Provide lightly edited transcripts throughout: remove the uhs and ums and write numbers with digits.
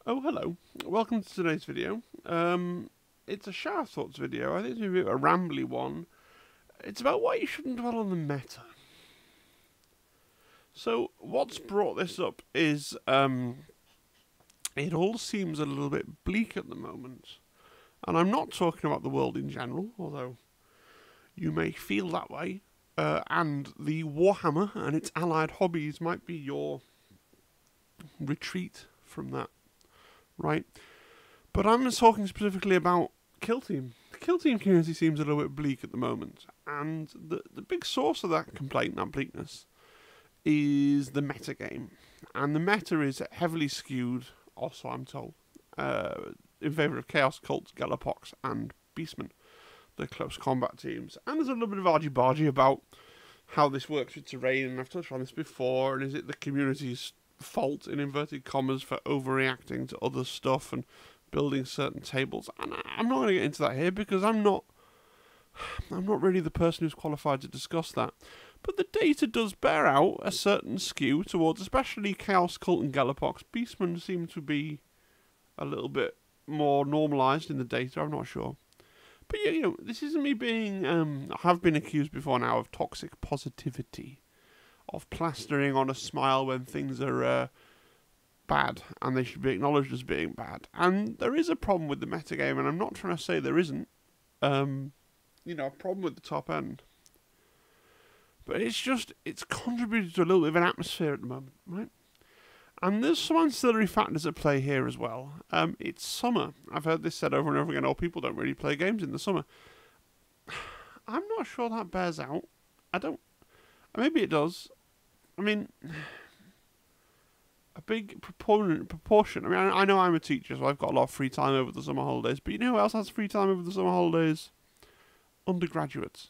Oh, hello. Welcome to today's video. It's a shower thoughts video. I think it's going to be a rambly one. It's about why you shouldn't dwell on the meta. So, what's brought this up is, it all seems a little bit bleak at the moment. And I'm not talking about the world in general, although you may feel that way. And the Warhammer and its allied hobbies might be your retreat from that. Right, but I'm talking specifically about Kill Team. The Kill Team community seems a little bit bleak at the moment, and the big source of that complaint, that bleakness, is the meta game. And the meta is heavily skewed, also I'm told, in favour of Chaos Cults, Galapox, and Beastmen, the close combat teams. And there's a little bit of argy-bargy about how this works with terrain, and I've touched on this before, and is it the community's fault, in inverted commas, for overreacting to other stuff and building certain tables. And I'm not going to get into that here because I'm not really the person who's qualified to discuss that. But the data does bear out a certain skew towards especially Chaos Cult and Galapox. Beastmen seem to be a little bit more normalised in the data, I'm not sure. But yeah, this isn't me being, I have been accused before now of toxic positivity, of plastering on a smile when things are bad, and they should be acknowledged as being bad. And there is a problem with the metagame, and I'm not trying to say there isn't, a problem with the top end. But it's contributed to a little bit of an atmosphere at the moment, right? And there's some ancillary factors at play here as well. It's summer. I've heard this said over and over again, people don't really play games in the summer. I'm not sure that bears out. Maybe it does. I mean, a big proportion. I mean, I know I'm a teacher, so I've got a lot of free time over the summer holidays. But you know who else has free time over the summer holidays? Undergraduates.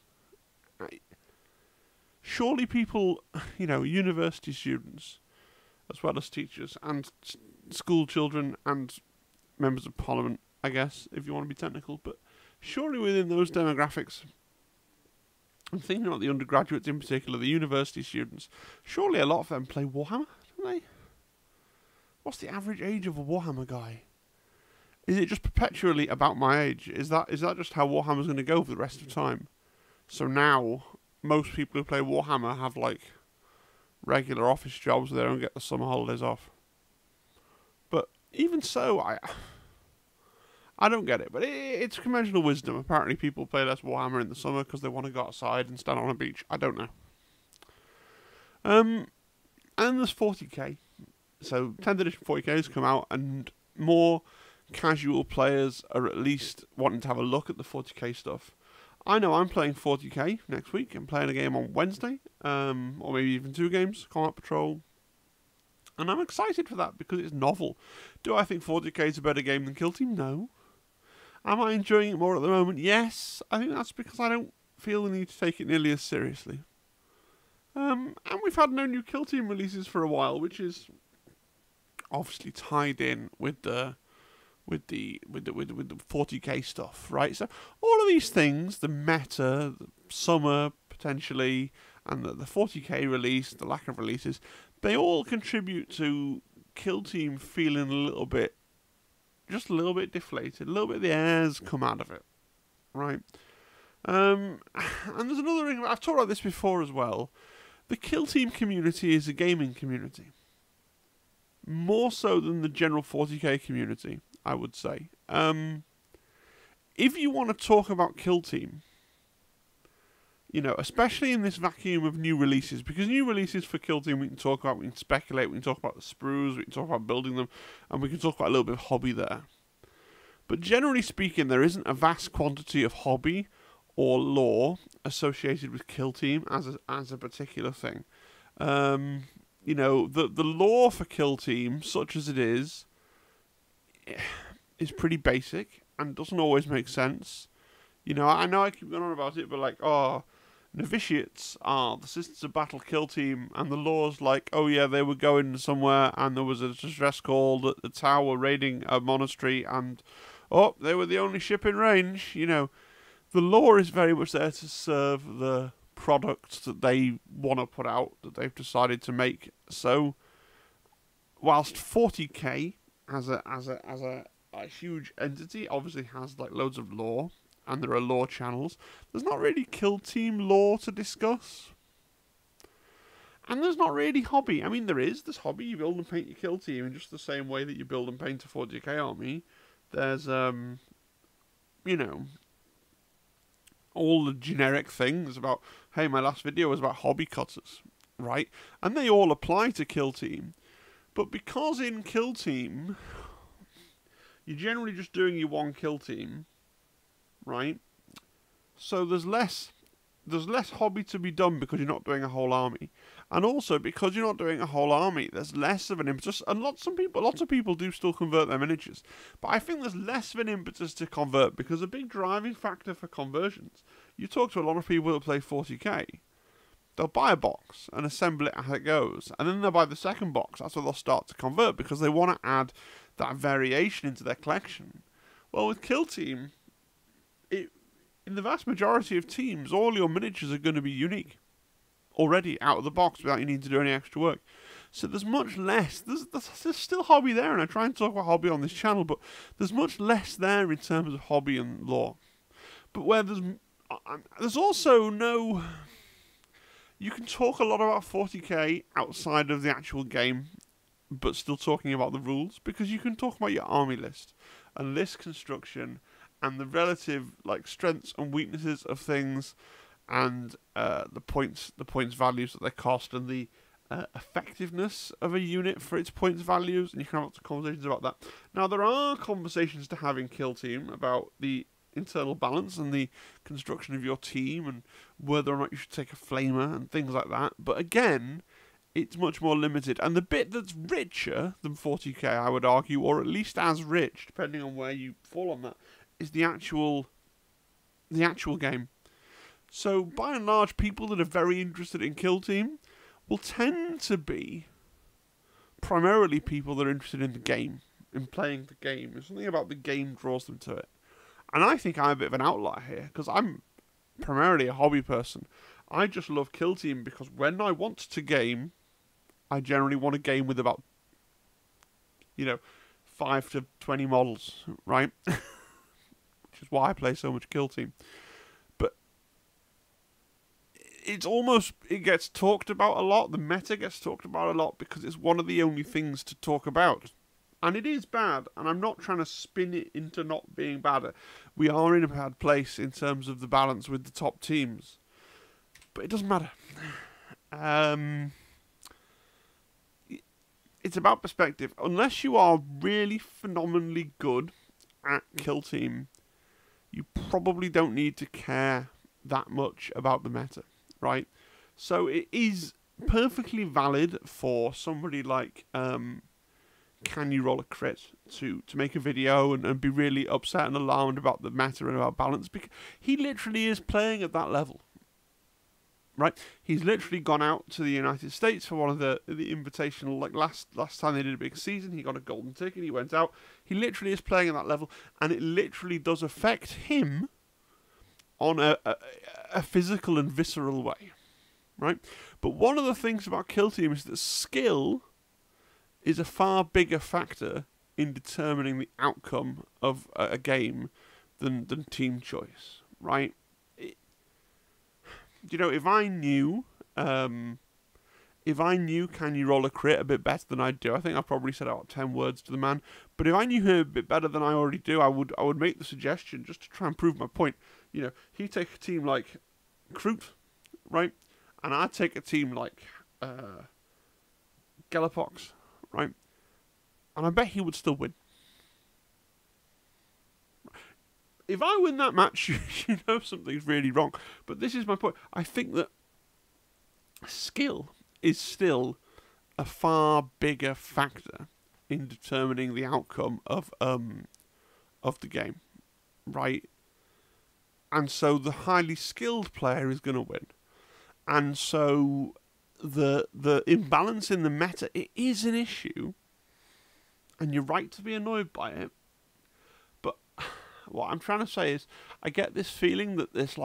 Surely people, university students, as well as teachers, and school children, and members of parliament, I guess, if you want to be technical. But surely within those demographics, I'm thinking about the undergraduates in particular, the university students. Surely a lot of them play Warhammer, don't they? What's the average age of a Warhammer guy? Is it just perpetually about my age? Is that just how Warhammer's going to go for the rest of time? So now, most people who play Warhammer have, regular office jobs where they don't get the summer holidays off. But even so, I don't get it, but it's conventional wisdom. Apparently people play less Warhammer in the summer because they want to go outside and stand on a beach. I don't know. And there's 40k. So 10th edition 40k has come out, and more casual players are at least wanting to have a look at the 40k stuff. I know I'm playing 40k next week. I'm playing a game on Wednesday, or maybe even 2 games, Combat Patrol. And I'm excited for that because it's novel. Do I think 40k is a better game than Kill Team? No. Am I enjoying it more at the moment? Yes. I think that's because I don't feel the need to take it nearly as seriously. And we've had no new Kill Team releases for a while, which is obviously tied in with the 40k stuff, right? So all of these things, the meta, the summer potentially, and the 40k release, the lack of releases, they all contribute to Kill Team feeling just a little bit deflated, a little bit of the air's come out of it, right? And there's another thing, I've talked about this before as well. The Kill Team community is a gaming community. More so than the general 40k community, I would say. If you want to talk about Kill Team, especially in this vacuum of new releases, because new releases for Kill Team we can talk about, we can speculate, we can talk about the sprues, we can talk about building them, and we can talk about a little bit of hobby there. But generally speaking, there isn't a vast quantity of hobby or lore associated with Kill Team as a particular thing. The lore for Kill Team, such as it is pretty basic and doesn't always make sense. I know I keep going on about it, but novitiates are the Sisters of Battle Kill Team, and the lore's oh yeah, they were going somewhere and there was a distress call that the Tau were raiding a monastery and they were the only ship in range. The lore is very much there to serve the product that they want to put out, that they've decided to make. So whilst 40k as a huge entity obviously has like loads of lore, and there are lore channels. There's not really Kill Team lore to discuss. And there's not really hobby. I mean, there's hobby. You build and paint your Kill Team in just the same way that you build and paint a 40k army. There's, you know, all the generic things about, hey, my last video was about hobby cutters, right? And they all apply to Kill Team. But because in Kill Team, you're generally just doing your one Kill Team, right? So there's less hobby to be done because you're not doing a whole army. And also, because you're not doing a whole army, there's less of an impetus. And lots of people do still convert their miniatures. But I think there's less of an impetus to convert, because a big driving factor for conversions, you talk to a lot of people that play 40k, they'll buy a box and assemble it as it goes. And then they'll buy the second box. That's where they'll start to convert, because they want to add that variation into their collection. Well, with Kill Team, in the vast majority of teams, all your miniatures are going to be unique already out of the box without you needing to do any extra work. So there's much less. There's still hobby there, and I try and talk about hobby on this channel, but there's much less there in terms of hobby and lore. But where there's also no... You can talk a lot about 40k outside of the actual game, but still talking about the rules, because you can talk about your army list and list construction and the relative like strengths and weaknesses of things, and the points values that they cost, and the effectiveness of a unit for its points values, and you can have lots of conversations about that. Now, there are conversations to have in Kill Team about the internal balance and the construction of your team, and whether or not you should take a flamer and things like that. But again, it's much more limited. And the bit that's richer than 40k, I would argue, or at least as rich, depending on where you fall on that, is the actual game. So, by and large, people that are very interested in Kill Team will tend to be primarily people that are interested in the game, in playing the game. There's something about the game draws them to it. And I think I'm a bit of an outlier here, because I'm primarily a hobby person. I just love Kill Team because when I want to game, I generally want to game with about, 5 to 20 models, right? Which is why I play so much Kill Team. But it gets talked about a lot. The meta gets talked about a lot because it's one of the only things to talk about. And it is bad, and I'm not trying to spin it into not being bad. We are in a bad place in terms of the balance with the top teams. But it doesn't matter. It's about perspective. Unless you are really phenomenally good at Kill Team, you probably don't need to care that much about the meta, right? So it is perfectly valid for somebody like Can You Roll a Crit to make a video and be really upset and alarmed about the meta and about balance, because he literally is playing at that level. Right, he's literally gone out to the United States for one of the invitational, like last time they did a big season. He got a golden ticket. He went out. He literally is playing at that level, and it literally does affect him on a physical and visceral way, right? But one of the things about Kill Team is that skill is a far bigger factor in determining the outcome of a game than team choice, right? If I knew Can You Roll a Crit a bit better than I do, I think I probably said out 10 words to the man. But if I knew him a bit better than I already do, I would make the suggestion just to try and prove my point. He'd take a team like Kroot, right? And I'd take a team like Galapox, right? And I bet he would still win. If I win that match, something's really wrong. But this is my point. I think that skill is still a far bigger factor in determining the outcome of the game, right? And so the highly skilled player is going to win. And so the imbalance in the meta, it is an issue, and you're right to be annoyed by it. But what I'm trying to say is, I get this feeling that there's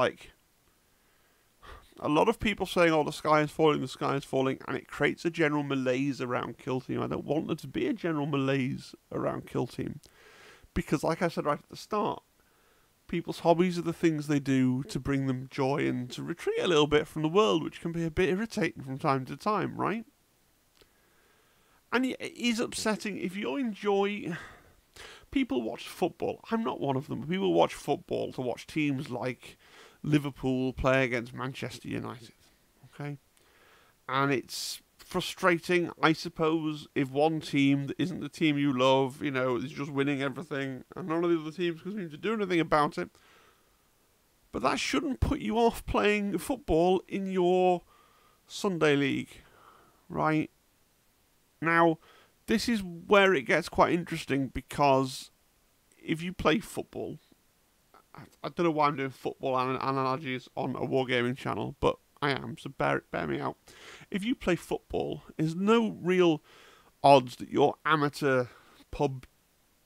A lot of people saying, "Oh, the sky is falling," and it creates a general malaise around Kill Team. I don't want there to be a general malaise around Kill Team because, like I said right at the start, people's hobbies are the things they do to bring them joy and to retreat a little bit from the world, which can be a bit irritating from time to time, right? And it is upsetting if you enjoy. People watch football. I'm not one of them. People watch football to watch teams like Liverpool play against Manchester United. Okay? And it's frustrating, I suppose, if one team that isn't the team you love, is just winning everything, and none of the other teams can seem to do anything about it. But that shouldn't put you off playing football in your Sunday league, right? Now, this is where it gets quite interesting because if you play football, I don't know why I'm doing football analogies on a wargaming channel, but I am, so bear me out. If you play football, there's no real odds that your amateur pub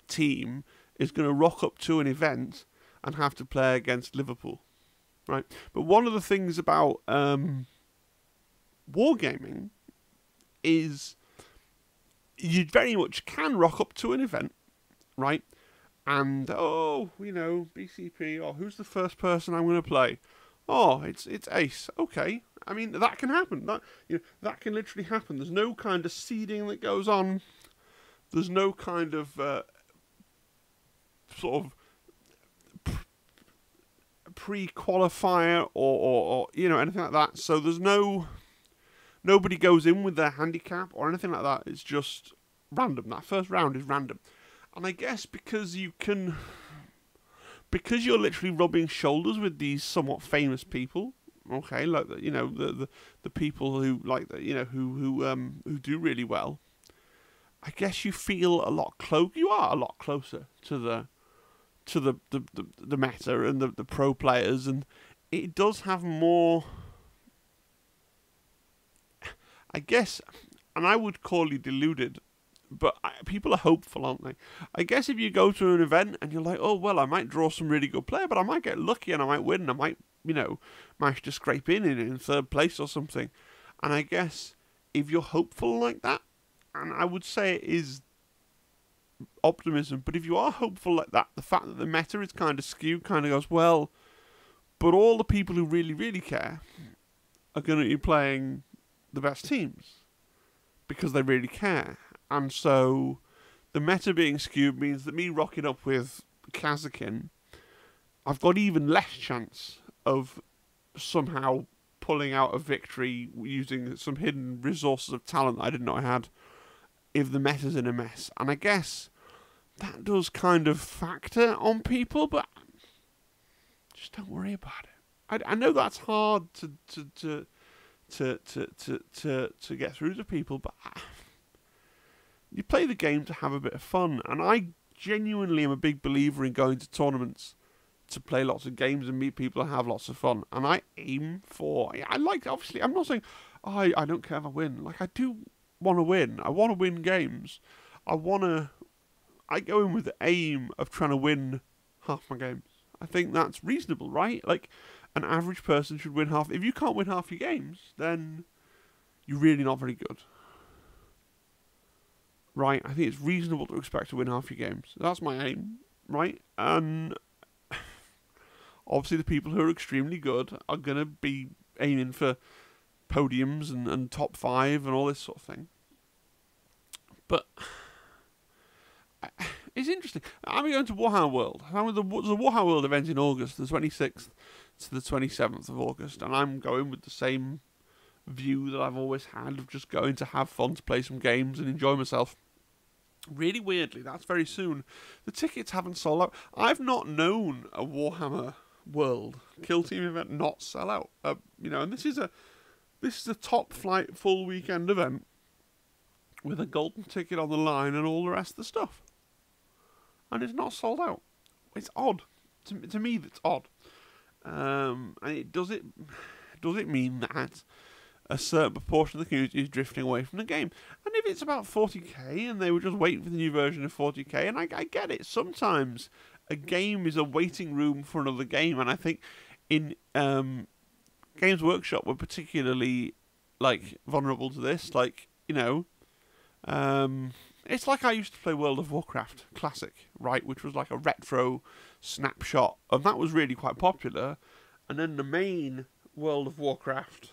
team is going to rock up to an event and have to play against Liverpool, right? But one of the things about wargaming is you very much can rock up to an event, right? And, BCP, or who's the first person I'm going to play? Oh, it's Ace. Okay. I mean, that can happen. That can literally happen. There's no kind of seeding that goes on. There's no kind of sort of pre-qualifier or anything like that. So there's nobody goes in with their handicap or anything like that. It's just random. That first round is random. And I guess because you're literally rubbing shoulders with these somewhat famous people, okay, like the people who who do really well, I guess you feel you are a lot closer to the meta and the pro players, and it does have more, I guess, and I would call you deluded, but people are hopeful, aren't they? I guess if you go to an event and you're like, oh, well, I might draw some really good player, but I might get lucky and I might win and I might, manage to scrape in third place or something. And I guess if you're hopeful like that, and I would say it is optimism, but if you are hopeful like that, the fact that the meta is kind of skewed kind of goes, well, but all the people who really, really care are going to be playing the best teams because they really care. And so the meta being skewed means that me rocking up with Kazakin, I've got even less chance of somehow pulling out a victory using some hidden resources of talent that I didn't know I had if the meta's in a mess. And I guess that does kind of factor on people, but just don't worry about it. I know that's hard to get through to people, but you play the game to have a bit of fun, and I genuinely am a big believer in going to tournaments to play lots of games and meet people and have lots of fun. And I aim for, obviously, I'm not saying I don't care if I win. Like, I do want to win. I want to win games. I go in with the aim of trying to win half my games. I think that's reasonable, right? Like, an average person should win half. If you can't win half your games, then you're really not very good. Right? I think it's reasonable to expect to win half your games. That's my aim, right? And obviously the people who are extremely good are going to be aiming for podiums and top 5 and all this sort of thing. But it's interesting. I'm going to Warhammer World. There's a Warhammer World event in August, the 26th to the 27th of August, and I'm going with the same view that I've always had of just going to have fun, to play some games and enjoy myself. Really weirdly, that's very soon. The tickets haven't sold out. I've not known a Warhammer World Kill Team event not sell out. And this is a top flight full weekend event with a golden ticket on the line and all the rest of the stuff, and it's not sold out. It's odd to me. That's odd. And does it mean that a certain proportion of the community is drifting away from the game? And if it's about 40k and they were just waiting for the new version of 40k, and I get it, sometimes a game is a waiting room for another game, and I think in Games Workshop were particularly like vulnerable to this. Like, you know, it's like I used to play World of Warcraft Classic, right, which was like a retro snapshot, and that was really quite popular. And then the main World of Warcraft,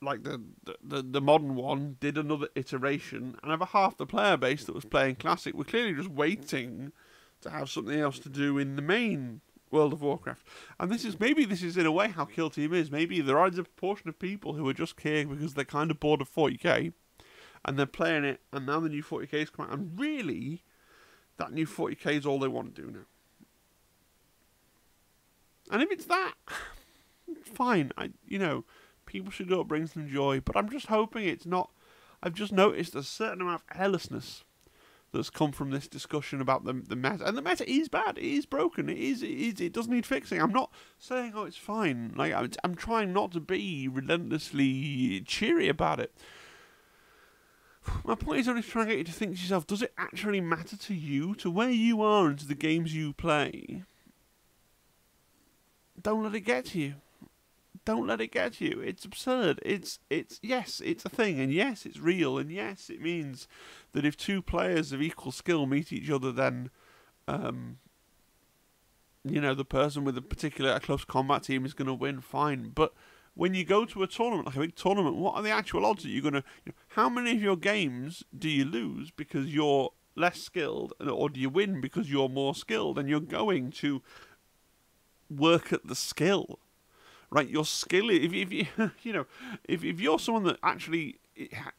like the modern one, did another iteration, and over half the player base that was playing Classic were clearly just waiting to have something else to do in the main World of Warcraft. And this is in a way how Kill Team is. Maybe there is a proportion of people who are just here because they're kind of bored of 40k, and they're playing it, and now the new 40k's come out, and really, that new 40k is all they want to do now. And if it's that, fine. People should go, it brings them joy, but I'm just hoping it's not. I've just noticed a certain amount of carelessness that's come from this discussion about the meta, and the meta is bad. It is broken. It does need fixing. I'm not saying it's fine. Like I'm trying not to be relentlessly cheery about it. My point is only trying to get you to think to yourself: does it actually matter to you, to where you are, and to the games you play? Don't let it get to you. Don't let it get to you. It's absurd. It's yes, it's a thing, and yes, it's real, and yes, it means that if two players of equal skill meet each other, then the person with a close combat team is going to win. Fine, but when you go to a tournament, like a big tournament, what are the actual odds that you're going to? How many of your games do you lose because you're less skilled, or do you win because you're more skilled? And you're going to work at the skill. Right, your skill. If you're someone that actually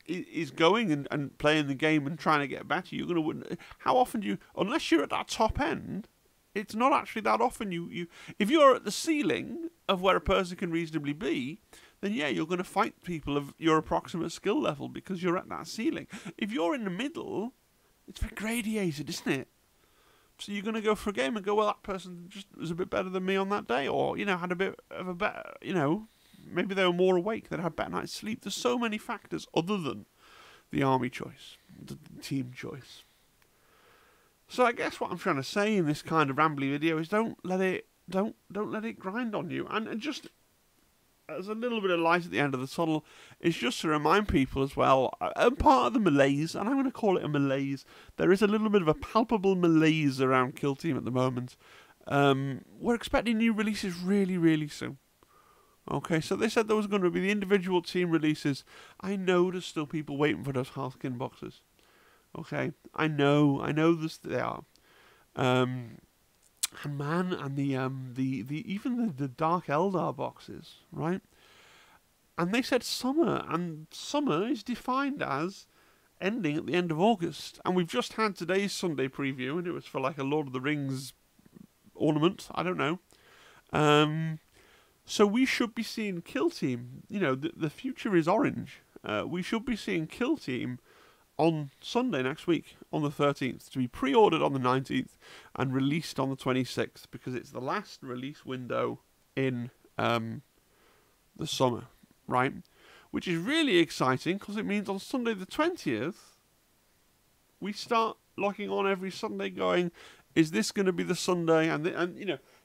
is going and playing the game and trying to get better, you're going to win. How often do you? Unless you're at that top end, it's not actually that often. If you're at the ceiling of where a person can reasonably be, then yeah, you're going to fight people of your approximate skill level because you're at that ceiling. If you're in the middle, it's very gradiated, isn't it? So you're going to go for a game and go, well, that person just was a bit better than me on that day, or, had a bit of a better, maybe they were more awake, they'd had a better night's sleep. There's so many factors other than the army choice, the team choice. So I guess what I'm trying to say in this kind of rambly video is don't let it grind on you. And just as a little bit of light at the end of the tunnel, is just to remind people as well, and part of the malaise, and I'm going to call it a malaise, there is a little bit of a palpable malaise around Kill Team at the moment. We're expecting new releases really, really soon. Okay, so they said there was going to be the individual team releases. I know there's still people waiting for those Hearthkin boxes. Okay, I know they are. And man, and the Dark Eldar boxes, right? And they said summer, and summer is defined as ending at the end of August. And we've just had today's Sunday preview, and it was for like a Lord of the Rings ornament. I don't know. So we should be seeing Kill Team. The future is orange. We should be seeing Kill Team on Sunday next week, on the 13th, to be pre-ordered on the 19th and released on the 26th, because it's the last release window in the summer, right? Which is really exciting, because it means on Sunday the 20th, we start locking on every Sunday going, is this going to be the Sunday? And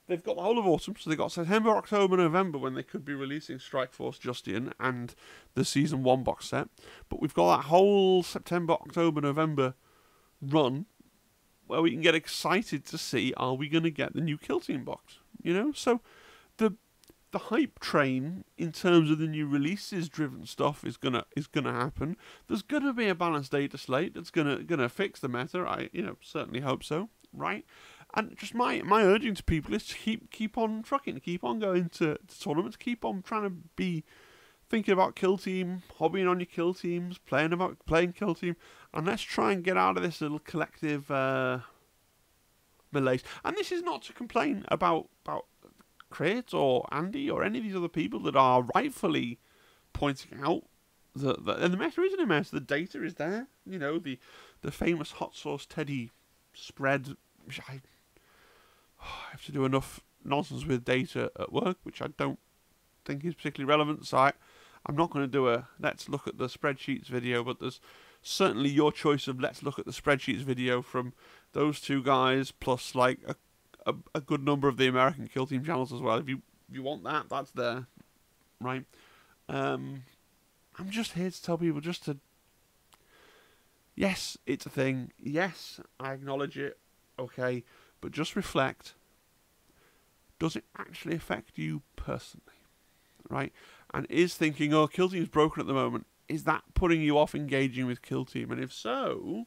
they've got the whole of autumn, so they've got September, October, November, when they could be releasing Strike Force Justian and the Season 1 box set. But we've got that whole September, October, November run where we can get excited to see, are we going to get the new Kill Team box? So the hype train in terms of the new releases driven stuff is gonna happen. There's gonna be a balanced data slate that's gonna fix the meta. I certainly hope so, right? And just my urging to people is to keep on trucking, keep on going to tournaments, keep on trying to be thinking about Kill Team, hobbying on your Kill Teams, playing Kill Team, and let's try and get out of this little collective malaise. And this is not to complain about Crate or Andy or any of these other people that are rightfully pointing out and the meta isn't a mess. The data is there. The famous hot sauce Teddy spread, which I have to do enough nonsense with data at work, which I don't think is particularly relevant. So I'm not going to do a let's look at the spreadsheets video, but there's certainly your choice of let's look at the spreadsheets video from those two guys, plus like a good number of the American Kill Team channels as well. If you want that, that's there. right? I'm just here to tell people just to, yes, it's a thing. Yes, I acknowledge it. Okay, but just reflect. Does it actually affect you personally? Right? And is thinking, oh, Kill Team's broken at the moment, is that putting you off engaging with Kill Team? And if so,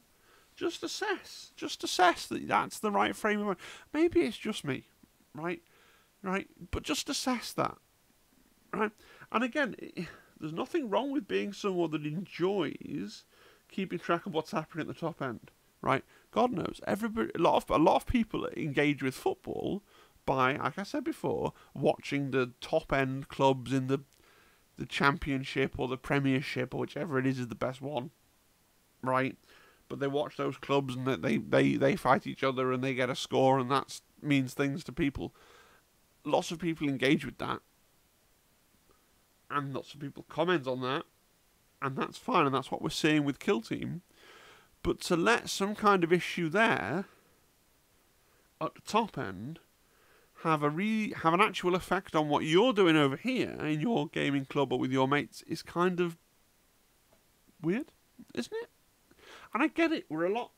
just assess. Just assess that that's the right frame of mind. Maybe it's just me, right? Right? But just assess that, right? And again, there's nothing wrong with being someone that enjoys keeping track of what's happening at the top end, right? God knows, everybody, a lot of people engage with football by, like I said before, watching the top end clubs in the Championship or the Premiership or whichever it is the best one, right? But they watch those clubs and they fight each other and they get a score, and that means things to people. Lots of people engage with that, and lots of people comment on that, and that's fine, and that's what we're seeing with Kill Team. But to let some kind of issue there at the top end have an actual effect on what you're doing over here in your gaming club or with your mates is kind of weird, isn't it? And I get it. We're a lot,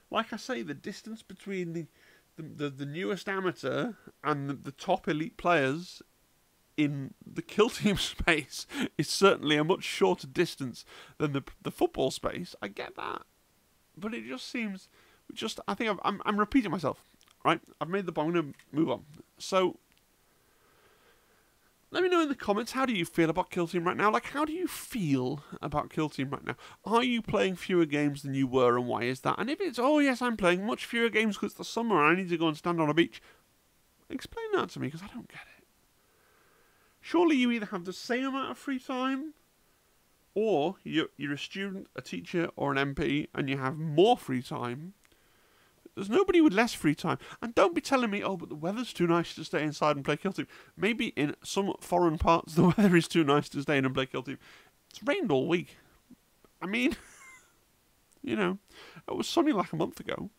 like I say, the distance between the newest amateur and the top elite players in the Kill Team space is certainly a much shorter distance than the football space. I get that, but it just seems, I think I'm repeating myself. Right, I've made the point. I'm going to move on. So, let me know in the comments, how do you feel about Kill Team right now? Like, how do you feel about Kill Team right now? Are you playing fewer games than you were, and why is that? And if it's, oh yes, I'm playing much fewer games because it's the summer and I need to go and stand on a beach, explain that to me, because I don't get it. Surely you either have the same amount of free time, or you're a student, a teacher, or an MP, and you have more free time. There's nobody with less free time. And don't be telling me, oh, but the weather's too nice to stay inside and play Kill Team. Maybe in some foreign parts the weather is too nice to stay in and play Kill Team. It's rained all week. I mean, you know, it was sunny like a month ago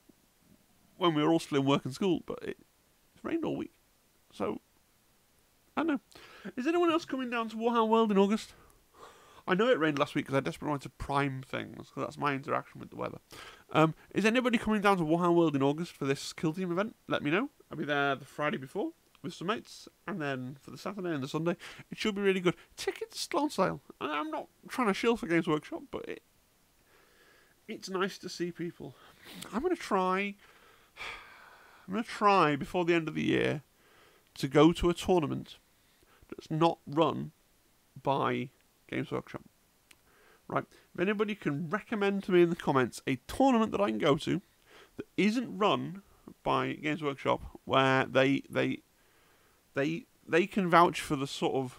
when we were all still in work and school, but it's rained all week. So, I don't know. Is anyone else coming down to Warhammer World in August? I know it rained last week because I desperately wanted to prime things, because that's my interaction with the weather. Is anybody coming down to Warhammer World in August for this Kill Team event? Let me know. I'll be there the Friday before with some mates, and then for the Saturday and the Sunday. It should be really good. Tickets still on sale. And I'm not trying to shill for Games Workshop, but it's nice to see people. I'm going to try before the end of the year to go to a tournament that's not run by Games Workshop. Right. If anybody can recommend to me in the comments a tournament that I can go to that isn't run by Games Workshop, where they can vouch for the sort of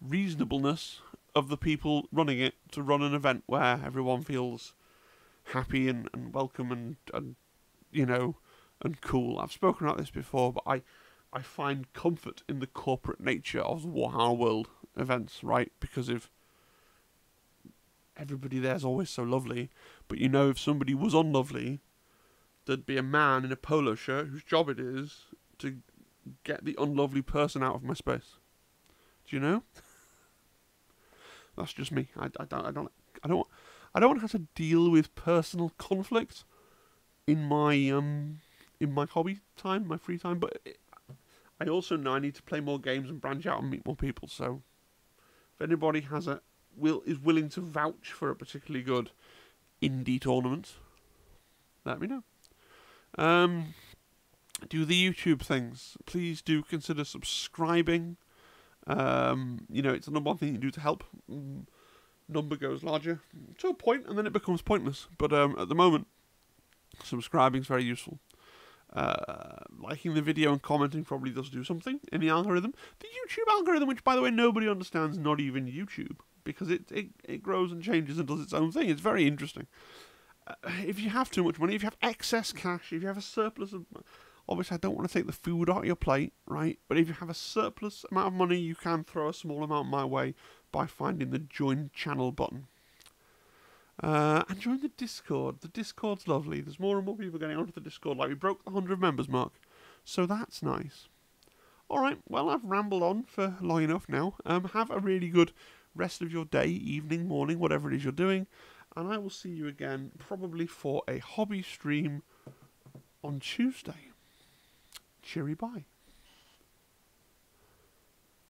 reasonableness of the people running it to run an event where everyone feels happy and welcome and you know, and cool. I've spoken about this before, but I find comfort in the corporate nature of the Warhammer World events, right? Because if everybody there's always so lovely, but you know, if somebody was unlovely, there'd be a man in a polo shirt whose job it is to get the unlovely person out of my space. Do you know? That's just me. I don't want to have to deal with personal conflict in my hobby time, my free time, but I also know I need to play more games and branch out and meet more people. So if anybody is willing to vouch for a particularly good indie tournament, let me know. Do the YouTube things. Please do consider subscribing. You know, it's the number one thing you can do to help. Number goes larger to a point, and then it becomes pointless. But at the moment, subscribing is very useful. Liking the video and commenting probably does do something in the algorithm. The YouTube algorithm, which by the way nobody understands, not even YouTube, because it grows and changes and does its own thing. It's very interesting. If you have too much money, if you have excess cash, if you have a surplus of... Obviously, I don't want to take the food out of your plate, right? But if you have a surplus amount of money, you can throw a small amount my way by finding the Join Channel button. And join the Discord. The Discord's lovely. There's more and more people getting onto the Discord. Like, we broke the 100 members mark. So that's nice. Alright, well, I've rambled on for long enough now. Have a really good rest of your day, evening, morning, whatever it is you're doing. And I will see you again probably for a hobby stream on Tuesday. Cheery bye.